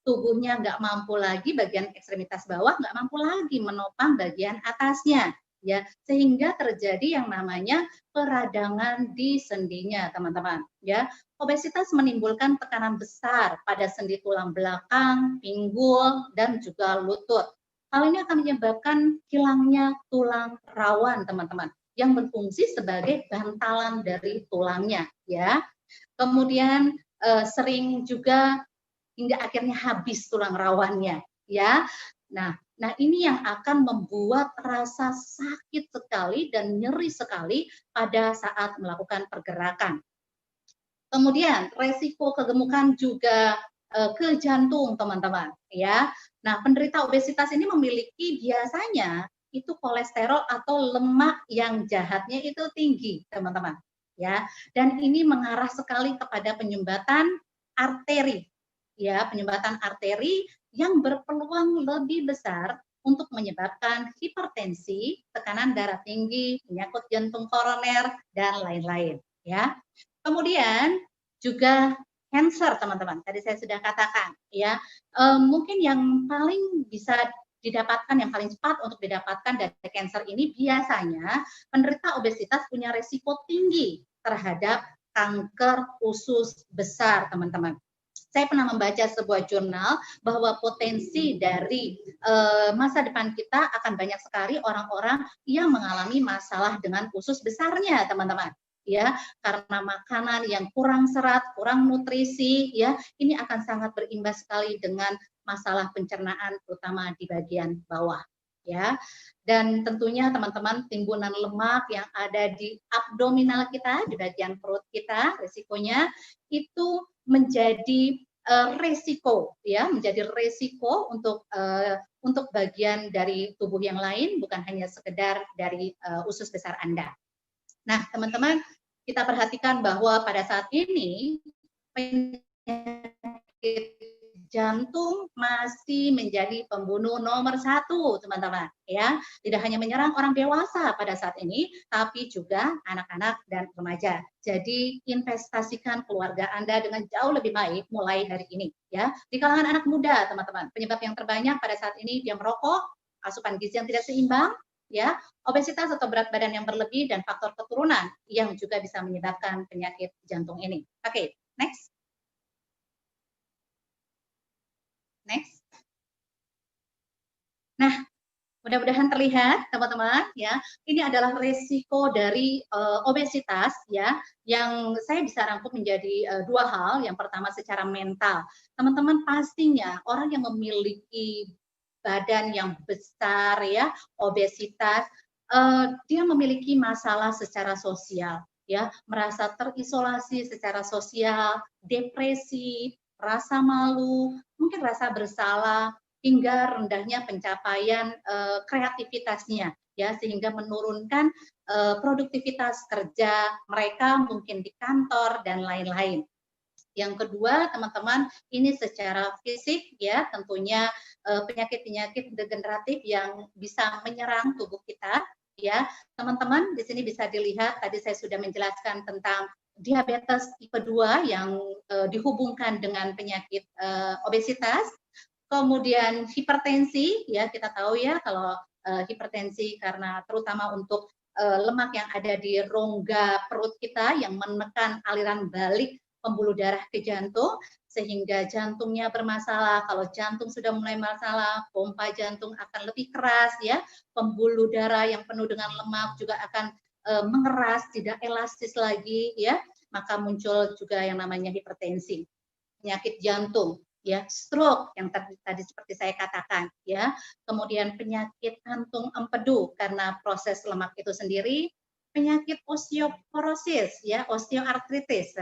tubuhnya nggak mampu lagi bagian ekstremitas bawah, nggak mampu lagi menopang bagian atasnya, ya, sehingga terjadi yang namanya peradangan di sendinya, teman-teman, ya. Obesitas menimbulkan tekanan besar pada sendi tulang belakang, pinggul, dan juga lutut. Hal ini akan menyebabkan hilangnya tulang rawan, teman-teman, yang berfungsi sebagai bantalan dari tulangnya, ya. Kemudian sering juga hingga akhirnya habis tulang rawannya, ya. Nah, ini yang akan membuat rasa sakit sekali dan nyeri sekali pada saat melakukan pergerakan. Kemudian resiko kegemukan juga ke jantung, teman-teman, ya. Nah, penderita obesitas ini memiliki biasanya itu kolesterol atau lemak yang jahatnya itu tinggi, teman-teman, ya. Dan ini mengarah sekali kepada penyumbatan arteri, ya, penyumbatan arteri yang berpeluang lebih besar untuk menyebabkan hipertensi, tekanan darah tinggi, penyakit jantung koroner, dan lain-lain. Ya, kemudian juga cancer, teman-teman. Tadi saya sudah katakan, ya, mungkin yang paling bisa didapatkan, yang paling cepat untuk didapatkan dari cancer ini biasanya penderita obesitas punya resiko tinggi terhadap kanker usus besar, teman-teman. Saya pernah membaca sebuah jurnal bahwa potensi dari masa depan kita akan banyak sekali orang-orang yang mengalami masalah dengan usus besarnya, teman-teman. Ya, karena makanan yang kurang serat, kurang nutrisi, ya, ini akan sangat berimbas sekali dengan masalah pencernaan, terutama di bagian bawah. Ya, dan tentunya teman-teman, timbunan lemak yang ada di abdominal kita, di bagian perut kita, risikonya itu menjadi resiko, ya, menjadi resiko untuk bagian dari tubuh yang lain, bukan hanya sekedar dari usus besar Anda. Nah, teman-teman, kita perhatikan bahwa pada saat ini penyakit jantung masih menjadi pembunuh nomor 1, teman-teman. Ya, tidak hanya menyerang orang dewasa pada saat ini, tapi juga anak-anak dan remaja. Jadi investasikan keluarga Anda dengan jauh lebih baik mulai dari ini. Ya, di kalangan anak muda, teman-teman, penyebab yang terbanyak pada saat ini dia merokok, asupan gizi yang tidak seimbang, ya, obesitas atau berat badan yang berlebih, dan faktor keturunan yang juga bisa menyebabkan penyakit jantung ini. Oke, next. Next. Nah, mudah-mudahan terlihat, teman-teman, ya. Ini adalah resiko dari obesitas, ya, yang saya bisa rangkum menjadi 2 hal. Yang pertama secara mental. Teman-teman, pastinya orang yang memiliki badan yang besar, ya, obesitas, dia memiliki masalah secara sosial, ya, merasa terisolasi secara sosial, depresi, rasa malu, mungkin rasa bersalah, hingga rendahnya pencapaian kreativitasnya, ya, sehingga menurunkan produktivitas kerja mereka mungkin di kantor dan lain-lain. Yang kedua, teman-teman, ini secara fisik, ya, tentunya penyakit-penyakit degeneratif yang bisa menyerang tubuh kita, ya. Teman-teman, di sini bisa dilihat tadi saya sudah menjelaskan tentang diabetes tipe 2 yang dihubungkan dengan penyakit obesitas. Kemudian hipertensi, ya, kita tahu, ya, kalau hipertensi karena terutama untuk lemak yang ada di rongga perut kita yang menekan aliran balik pembuluh darah ke jantung, sehingga jantungnya bermasalah. Kalau jantung sudah mulai masalah, pompa jantung akan lebih keras, ya, pembuluh darah yang penuh dengan lemak juga akan mengeras, tidak elastis lagi, ya, maka muncul juga yang namanya hipertensi, penyakit jantung, ya, stroke yang tadi seperti saya katakan, ya, kemudian penyakit kantung empedu karena proses lemak itu sendiri, penyakit osteoporosis, ya, osteoartritis,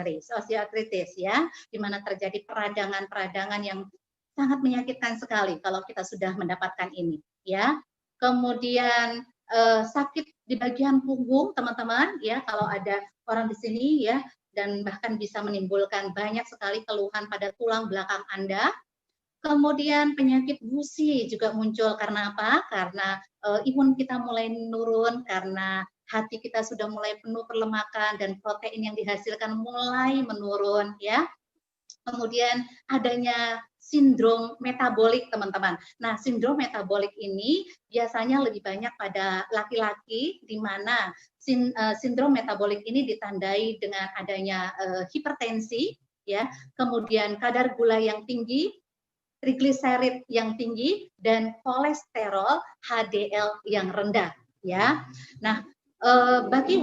ya, di mana terjadi peradangan-peradangan yang sangat menyakitkan sekali kalau kita sudah mendapatkan ini, ya. Kemudian sakit di bagian punggung, teman-teman, ya, kalau ada orang di sini, ya, dan bahkan bisa menimbulkan banyak sekali keluhan pada tulang belakang Anda. Kemudian penyakit gusi juga muncul karena apa? Karena imun kita mulai menurun, karena hati kita sudah mulai penuh perlemakan dan protein yang dihasilkan mulai menurun, ya. Kemudian adanya sindrom metabolik, teman-teman. Nah, sindrom metabolik ini biasanya lebih banyak pada laki-laki, di mana sindrom metabolik ini ditandai dengan adanya hipertensi, ya, kemudian kadar gula yang tinggi, trigliserid yang tinggi, dan kolesterol HDL yang rendah, ya. Nah, bagi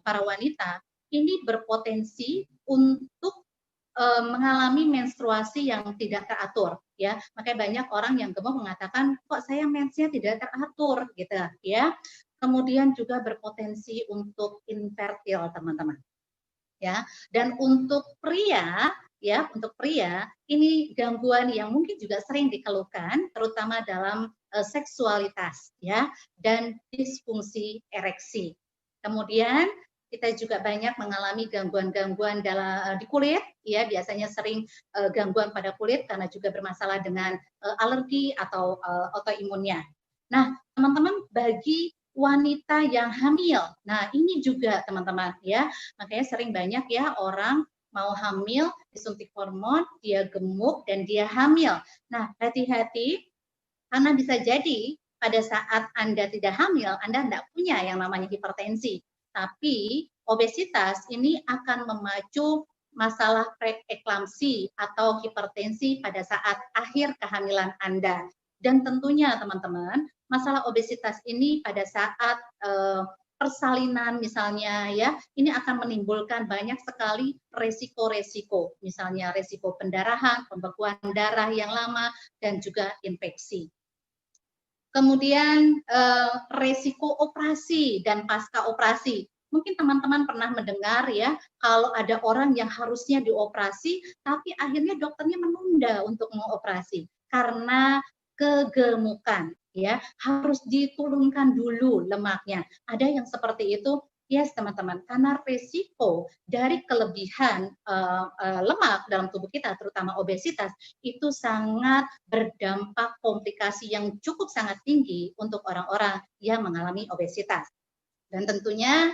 para wanita ini berpotensi untuk mengalami menstruasi yang tidak teratur, ya. Makanya banyak orang yang gemuk mengatakan, kok saya mensnya tidak teratur, gitu, ya. Kemudian juga berpotensi untuk infertil, teman-teman, ya. Dan untuk pria, ya, untuk pria ini gangguan yang mungkin juga sering dikeluhkan, terutama dalam seksualitas, ya, dan disfungsi ereksi. Kemudian kita juga banyak mengalami gangguan-gangguan di kulit, ya biasanya sering gangguan pada kulit karena juga bermasalah dengan alergi atau autoimunnya. Nah, teman-teman, bagi wanita yang hamil, nah ini juga teman-teman ya, makanya sering banyak ya orang mau hamil disuntik hormon, dia gemuk dan dia hamil. Nah, hati-hati karena bisa jadi pada saat Anda tidak hamil, Anda tidak punya yang namanya hipertensi. Tapi obesitas ini akan memacu masalah preeklamsi atau hipertensi pada saat akhir kehamilan Anda. Dan tentunya teman-teman, masalah obesitas ini pada saat persalinan misalnya ya, ini akan menimbulkan banyak sekali resiko-resiko, misalnya resiko pendarahan, pembekuan darah yang lama, dan juga infeksi. Kemudian resiko operasi dan pasca operasi. Mungkin teman-teman pernah mendengar ya, kalau ada orang yang harusnya dioperasi, tapi akhirnya dokternya menunda untuk mengoperasi karena kegemukan, ya harus diturunkan dulu lemaknya. Ada yang seperti itu. Yes, teman-teman, karena risiko dari kelebihan lemak dalam tubuh kita, terutama obesitas, itu sangat berdampak komplikasi yang cukup sangat tinggi untuk orang-orang yang mengalami obesitas. Dan tentunya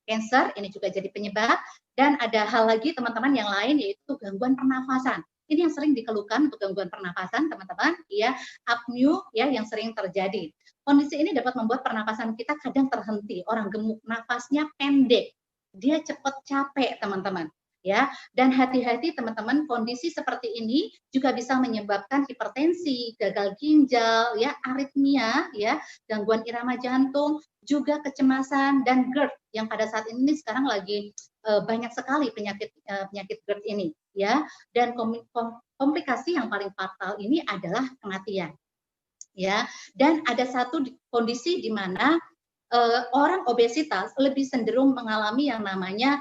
cancer ini juga jadi penyebab, dan ada hal lagi teman-teman yang lain yaitu gangguan pernafasan. Ini yang sering dikeluhkan untuk gangguan pernafasan teman-teman, ya apnea ya yang sering terjadi. Kondisi ini dapat membuat pernapasan kita kadang terhenti, orang gemuk, nafasnya pendek, dia cepat capek teman-teman. Ya, dan hati-hati teman-teman, kondisi seperti ini juga bisa menyebabkan hipertensi, gagal ginjal, ya, aritmia, ya, gangguan irama jantung, juga kecemasan dan GERD yang pada saat ini sekarang lagi banyak sekali penyakit GERD ini, ya. Dan komplikasi yang paling fatal ini adalah kematian, ya. Dan ada satu kondisi di mana orang obesitas lebih cenderung mengalami yang namanya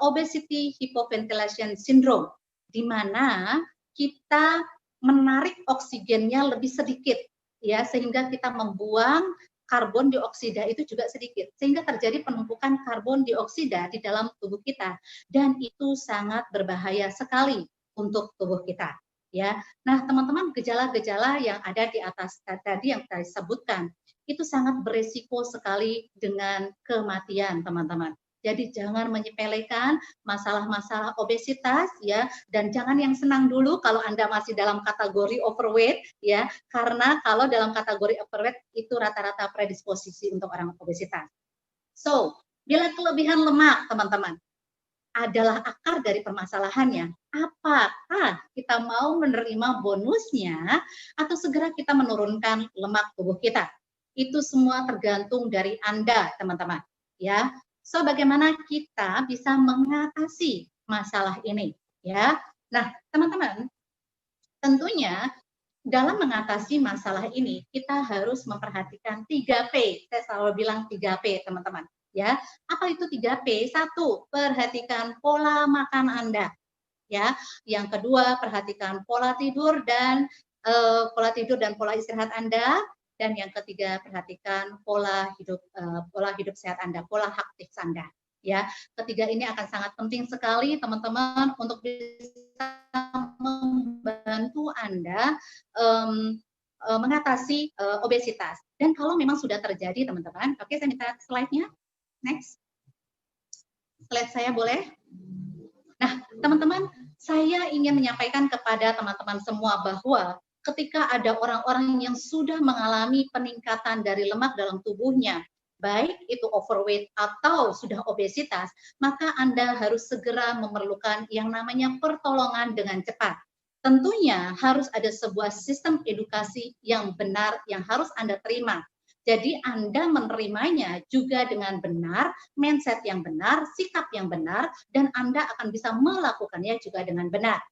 obesity hypoventilation syndrome, di mana kita menarik oksigennya lebih sedikit, ya sehingga kita membuang karbon dioksida itu juga sedikit, sehingga terjadi penumpukan karbon dioksida di dalam tubuh kita, dan itu sangat berbahaya sekali untuk tubuh kita. Ya, nah teman-teman, gejala-gejala yang ada di atas tadi yang saya sebutkan itu sangat berisiko sekali dengan kematian, teman-teman. Jadi jangan menyepelekan masalah-masalah obesitas ya, dan jangan yang senang dulu kalau Anda masih dalam kategori overweight ya, karena kalau dalam kategori overweight itu rata-rata predisposisi untuk orang obesitas. So, bila kelebihan lemak teman-teman adalah akar dari permasalahannya, apakah kita mau menerima bonusnya atau segera kita menurunkan lemak tubuh kita? Itu semua tergantung dari Anda, teman-teman. Ya, so bagaimana kita bisa mengatasi masalah ini? Ya, nah teman-teman, tentunya dalam mengatasi masalah ini kita harus memperhatikan 3P. Saya selalu bilang 3P, teman-teman. Ya, apa itu 3P? Satu, perhatikan pola makan Anda. Ya, yang kedua, perhatikan pola tidur dan pola istirahat Anda. Dan yang ketiga, perhatikan pola hidup sehat Anda, pola aktif Anda. Ya, ketiga ini akan sangat penting sekali teman-teman untuk bisa membantu Anda mengatasi obesitas. Dan kalau memang sudah terjadi teman-teman, oke, saya minta slide-nya, next. Slide saya boleh? Nah, teman-teman, saya ingin menyampaikan kepada teman-teman semua bahwa ketika ada orang-orang yang sudah mengalami peningkatan dari lemak dalam tubuhnya, baik itu overweight atau sudah obesitas, maka Anda harus segera memerlukan yang namanya pertolongan dengan cepat. Tentunya harus ada sebuah sistem edukasi yang benar yang harus Anda terima. Jadi Anda menerimanya juga dengan benar, mindset yang benar, sikap yang benar, dan Anda akan bisa melakukannya juga dengan benar.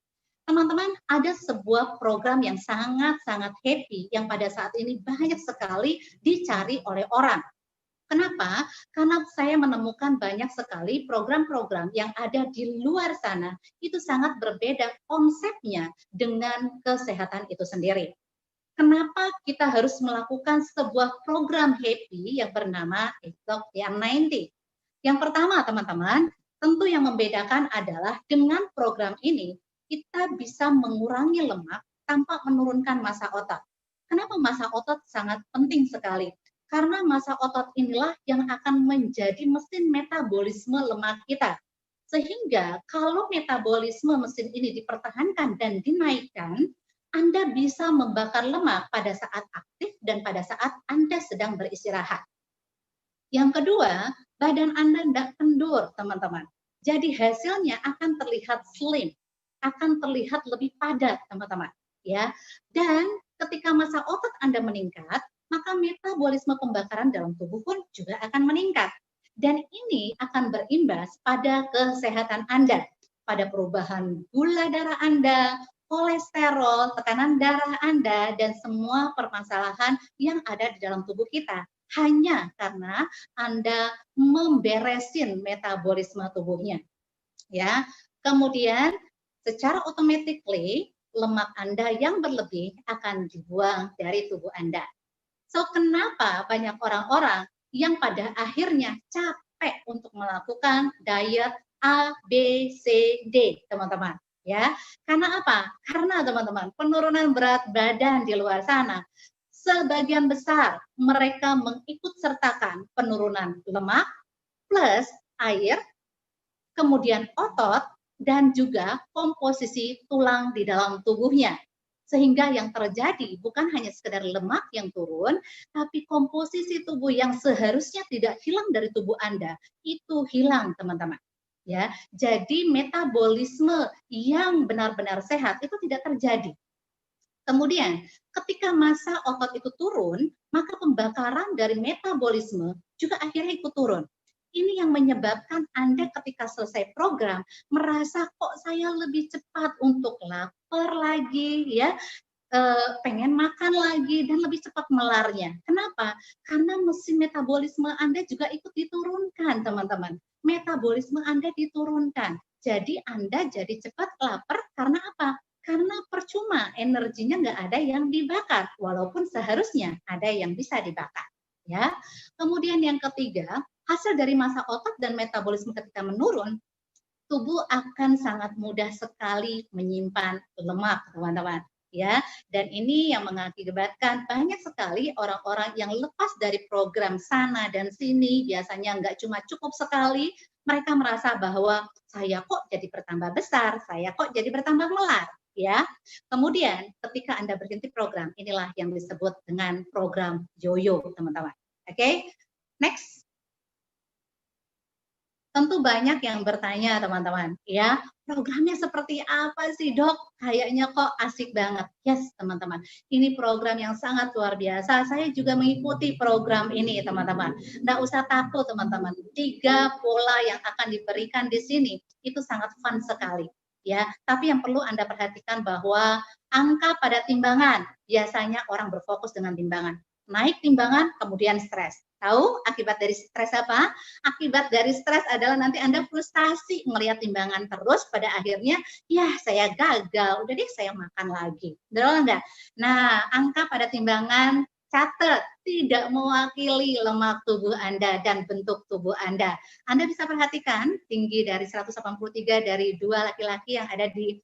Teman-teman, ada sebuah program yang sangat-sangat happy yang pada saat ini banyak sekali dicari oleh orang. Kenapa? Karena saya menemukan banyak sekali program-program yang ada di luar sana itu sangat berbeda konsepnya dengan kesehatan itu sendiri. Kenapa kita harus melakukan sebuah program happy yang bernama Exalt 90? Yang pertama, teman-teman, tentu yang membedakan adalah dengan program ini, kita bisa mengurangi lemak tanpa menurunkan massa otot. Kenapa massa otot sangat penting sekali? Karena massa otot inilah yang akan menjadi mesin metabolisme lemak kita. Sehingga kalau metabolisme mesin ini dipertahankan dan dinaikkan, Anda bisa membakar lemak pada saat aktif dan pada saat Anda sedang beristirahat. Yang kedua, badan Anda tidak kendur, teman-teman. Jadi hasilnya akan terlihat slim, akan terlihat lebih padat, teman-teman. Ya, dan ketika massa otot Anda meningkat, maka metabolisme pembakaran dalam tubuh pun juga akan meningkat. Dan ini akan berimbas pada kesehatan Anda, pada perubahan gula darah Anda, kolesterol, tekanan darah Anda, dan semua permasalahan yang ada di dalam tubuh kita. Hanya karena Anda memberesin metabolisme tubuhnya. Ya. Kemudian secara automatically lemak Anda yang berlebih akan dibuang dari tubuh Anda. So, kenapa banyak orang-orang yang pada akhirnya capek untuk melakukan diet A, B, C, D, teman-teman? Ya, karena apa? Karena teman-teman, penurunan berat badan di luar sana sebagian besar mereka mengikut sertakan penurunan lemak plus air, kemudian otot, dan juga komposisi tulang di dalam tubuhnya. Sehingga yang terjadi bukan hanya sekedar lemak yang turun, tapi komposisi tubuh yang seharusnya tidak hilang dari tubuh Anda, itu hilang, teman-teman. Ya, jadi metabolisme yang benar-benar sehat itu tidak terjadi. Kemudian, ketika massa otot itu turun, maka pembakaran dari metabolisme juga akhirnya ikut turun. Ini yang menyebabkan Anda ketika selesai program merasa kok saya lebih cepat untuk lapar lagi, ya, pengen makan lagi dan lebih cepat melarnya. Kenapa? Karena mesin metabolisme Anda juga ikut diturunkan, teman-teman. Metabolisme Anda diturunkan. Jadi Anda jadi cepat lapar karena apa? Karena percuma energinya nggak ada yang dibakar, walaupun seharusnya ada yang bisa dibakar. Ya. Kemudian yang ketiga, hasil dari massa otot dan metabolisme ketika menurun, tubuh akan sangat mudah sekali menyimpan lemak, teman-teman. Ya, dan ini yang mengakibatkan banyak sekali orang-orang yang lepas dari program sana dan sini, biasanya nggak cuma cukup sekali, mereka merasa bahwa saya kok jadi bertambah besar, saya kok jadi bertambah melar. Ya, kemudian ketika Anda berhenti program, inilah yang disebut dengan program yoyo, teman-teman. Oke, next. Tentu banyak yang bertanya, teman-teman, ya, programnya seperti apa sih, Dok? Kayaknya kok asik banget. Yes, teman-teman, ini program yang sangat luar biasa. Saya juga mengikuti program ini, teman-teman. Nggak usah takut, teman-teman. 3 pola yang akan diberikan di sini itu sangat fun sekali. Ya, tapi yang perlu Anda perhatikan bahwa angka pada timbangan, biasanya orang berfokus dengan timbangan. Naik timbangan, kemudian stres. Tahu akibat dari stres apa? Akibat dari stres adalah nanti Anda frustasi melihat timbangan terus, pada akhirnya, ya saya gagal, udah deh saya makan lagi. Betul enggak? Nah, angka pada timbangan catat tidak mewakili lemak tubuh Anda dan bentuk tubuh Anda. Anda bisa perhatikan tinggi dari 183 dari 2 laki-laki yang ada di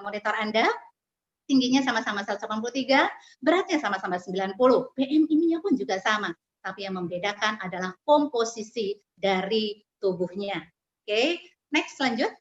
monitor Anda, tingginya sama-sama 183, beratnya sama-sama 90, BMI-nya pun juga sama. Tapi yang membedakan adalah komposisi dari tubuhnya. Oke, next lanjut.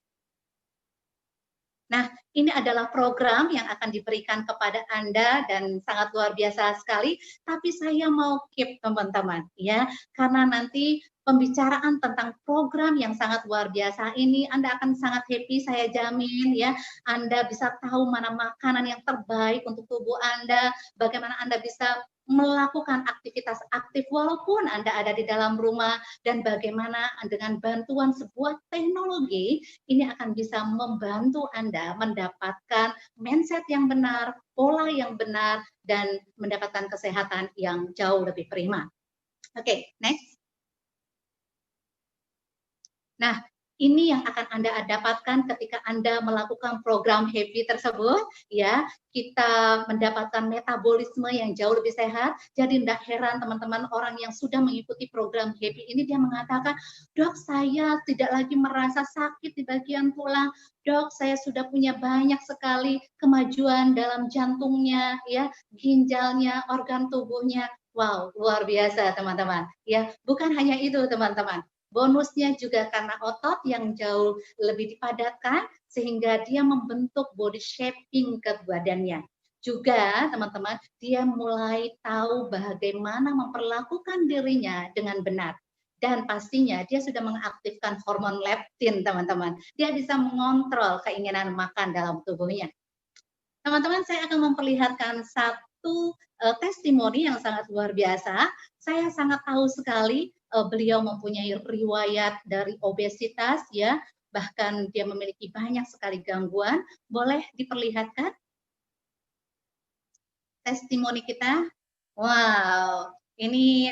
Nah, ini adalah program yang akan diberikan kepada Anda dan sangat luar biasa sekali, tapi saya mau keep teman-teman ya, karena nanti pembicaraan tentang program yang sangat luar biasa ini Anda akan sangat happy, saya jamin ya. Anda bisa tahu mana makanan yang terbaik untuk tubuh Anda, bagaimana Anda bisa melakukan aktivitas aktif walaupun Anda ada di dalam rumah, dan bagaimana dengan bantuan sebuah teknologi ini akan bisa membantu Anda mendapatkan mindset yang benar, pola yang benar, dan mendapatkan kesehatan yang jauh lebih prima. Oke, next. Nah, Ini yang akan Anda dapatkan ketika Anda melakukan program HAPPY tersebut, ya. Kita mendapatkan metabolisme yang jauh lebih sehat. Jadi tidak heran teman-teman, orang yang sudah mengikuti program HAPPY ini dia mengatakan, "Dok, saya tidak lagi merasa sakit di bagian tulang. Dok, saya sudah punya banyak sekali kemajuan dalam jantungnya, ya, ginjalnya, organ tubuhnya." Wow, luar biasa teman-teman. Ya, bukan hanya itu teman-teman. Bonusnya juga karena otot yang jauh lebih dipadatkan sehingga dia membentuk body shaping ke badannya. Juga teman-teman, dia mulai tahu bagaimana memperlakukan dirinya dengan benar. Dan pastinya dia sudah mengaktifkan hormon leptin, teman-teman. Dia bisa mengontrol keinginan makan dalam tubuhnya. Teman-teman, saya akan memperlihatkan satu testimoni yang sangat luar biasa. Saya sangat tahu sekali beliau mempunyai riwayat dari obesitas, ya, bahkan dia memiliki banyak sekali gangguan. Boleh diperlihatkan testimoni kita? Wow, ini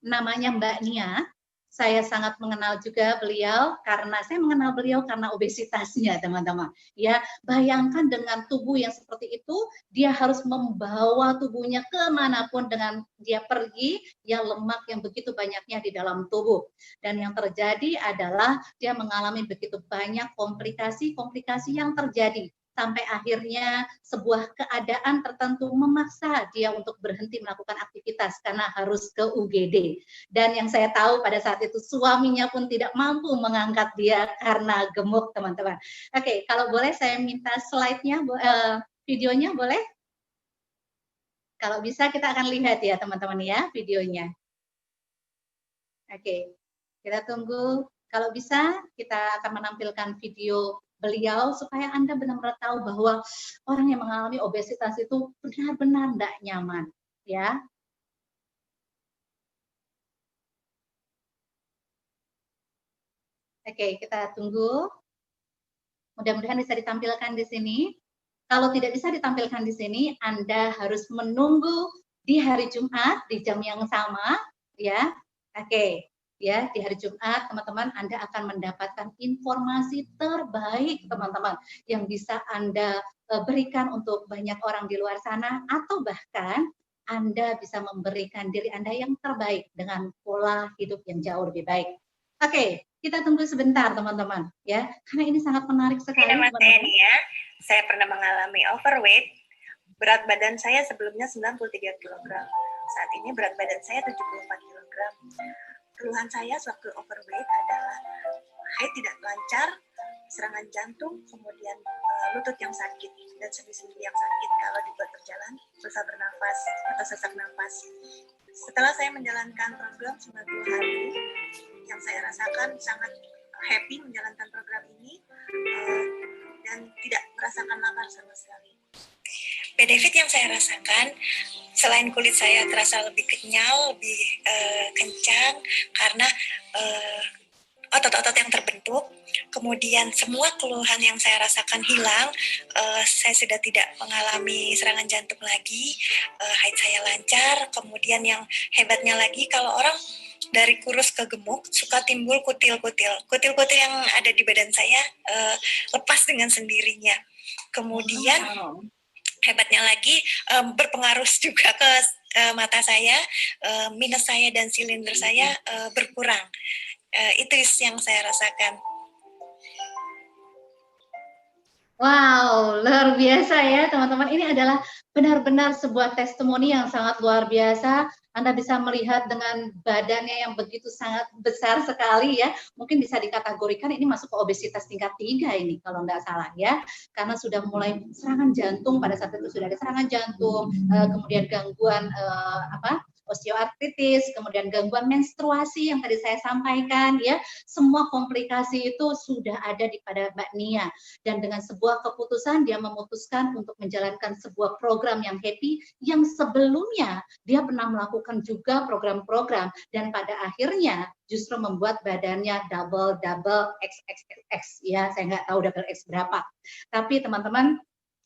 namanya Mbak Nia. Saya sangat mengenal juga beliau karena saya mengenal beliau karena obesitasnya, teman-teman. Ya, bayangkan dengan tubuh yang seperti itu, dia harus membawa tubuhnya kemanapun dengan dia pergi, ya lemak yang begitu banyaknya di dalam tubuh. Dan yang terjadi adalah dia mengalami begitu banyak komplikasi-komplikasi yang terjadi sampai akhirnya sebuah keadaan tertentu memaksa dia untuk berhenti melakukan aktivitas karena harus ke UGD. Dan yang saya tahu pada saat itu suaminya pun tidak mampu mengangkat dia karena gemuk, teman-teman. Oke, kalau boleh saya minta slide-nya, videonya boleh? Kalau bisa kita akan lihat ya teman-teman ya videonya. Oke, kita tunggu. Kalau bisa kita akan menampilkan video beliau supaya Anda benar-benar tahu bahwa orang yang mengalami obesitas itu benar-benar tidak nyaman, ya. Oke, kita tunggu. Mudah-mudahan bisa ditampilkan di sini. Kalau tidak bisa ditampilkan di sini, Anda harus menunggu di hari Jumat di jam yang sama, ya. Oke. Ya, di hari Jumat teman-teman Anda akan mendapatkan informasi terbaik teman-teman yang bisa Anda berikan untuk banyak orang di luar sana atau bahkan Anda bisa memberikan diri Anda yang terbaik dengan pola hidup yang jauh lebih baik. Oke, kita tunggu sebentar teman-teman ya, karena ini sangat menarik sekali. Nama saya Nia, saya pernah mengalami overweight. Berat badan saya sebelumnya 93 kg. Saat ini berat badan saya 74 kg. Keluhan saya sewaktu overweight adalah haid tidak lancar, serangan jantung, kemudian lutut yang sakit, dan sendi-sendi yang sakit kalau dibuat berjalan, susah bernafas atau sesak nafas. Setelah saya menjalankan program 90 hari, yang saya rasakan sangat happy menjalankan program ini dan tidak merasakan lapar sama sekali. Benefit yang saya rasakan, selain kulit saya terasa lebih kenyal, lebih kencang, karena otot-otot yang terbentuk, kemudian semua keluhan yang saya rasakan hilang, saya sudah tidak mengalami serangan jantung lagi, haid saya lancar, kemudian yang hebatnya lagi kalau orang dari kurus ke gemuk suka timbul kutil-kutil yang ada di badan saya lepas dengan sendirinya. Kemudian hebatnya lagi berpengaruh juga ke mata saya, minus saya dan silinder saya berkurang. Itu yang saya rasakan. Wow, luar biasa ya teman-teman. Ini adalah benar-benar sebuah testimoni yang sangat luar biasa. Anda bisa melihat dengan badannya yang begitu sangat besar sekali ya. Mungkin bisa dikategorikan ini masuk ke obesitas tingkat 3 ini kalau tidak salah ya. Karena sudah mulai serangan jantung, pada saat itu sudah ada serangan jantung, kemudian gangguan osteoartritis, kemudian gangguan menstruasi yang tadi saya sampaikan ya. Semua komplikasi itu sudah ada pada Mbak Nia. Dan dengan sebuah keputusan dia memutuskan untuk menjalankan sebuah program yang happy yang sebelumnya dia pernah melakukan juga program-program dan pada akhirnya justru membuat badannya double XXX ya, saya nggak tahu double X berapa. Tapi teman-teman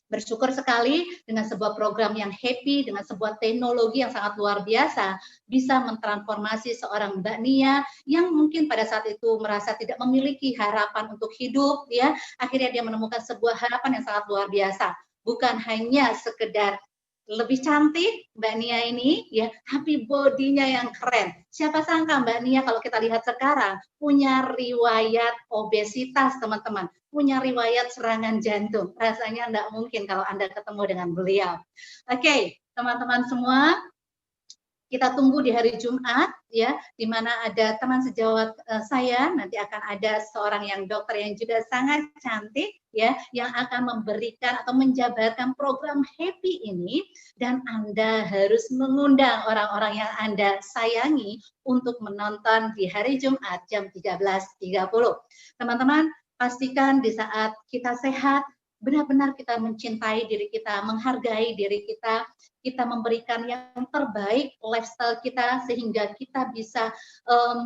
Bersyukur sekali dengan sebuah program yang happy, dengan sebuah teknologi yang sangat luar biasa, bisa mentransformasi seorang Mbak Nia yang mungkin pada saat itu merasa tidak memiliki harapan untuk hidup, ya, akhirnya dia menemukan sebuah harapan yang sangat luar biasa. Bukan hanya sekedar lebih cantik Mbak Nia ini, ya, tapi bodinya yang keren. Siapa sangka Mbak Nia kalau kita lihat sekarang punya riwayat obesitas, teman-teman, punya riwayat serangan jantung. Rasanya tidak mungkin kalau Anda ketemu dengan beliau. Oke, teman-teman semua, kita tunggu di hari Jumat, ya, di mana ada teman sejawat saya, nanti akan ada seorang yang dokter yang juga sangat cantik, ya, yang akan memberikan atau menjabarkan program happy ini, dan Anda harus mengundang orang-orang yang Anda sayangi untuk menonton di hari Jumat jam 13.30. Teman-teman, pastikan di saat kita sehat, benar-benar kita mencintai diri kita, menghargai diri kita, kita memberikan yang terbaik lifestyle kita sehingga kita bisa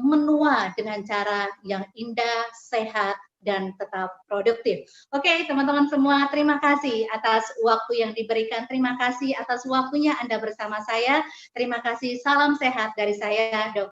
menua dengan cara yang indah, sehat, dan tetap produktif. Oke, teman-teman semua, terima kasih atas waktu yang diberikan. Terima kasih atas waktunya Anda bersama saya. Terima kasih, salam sehat dari saya, Dr.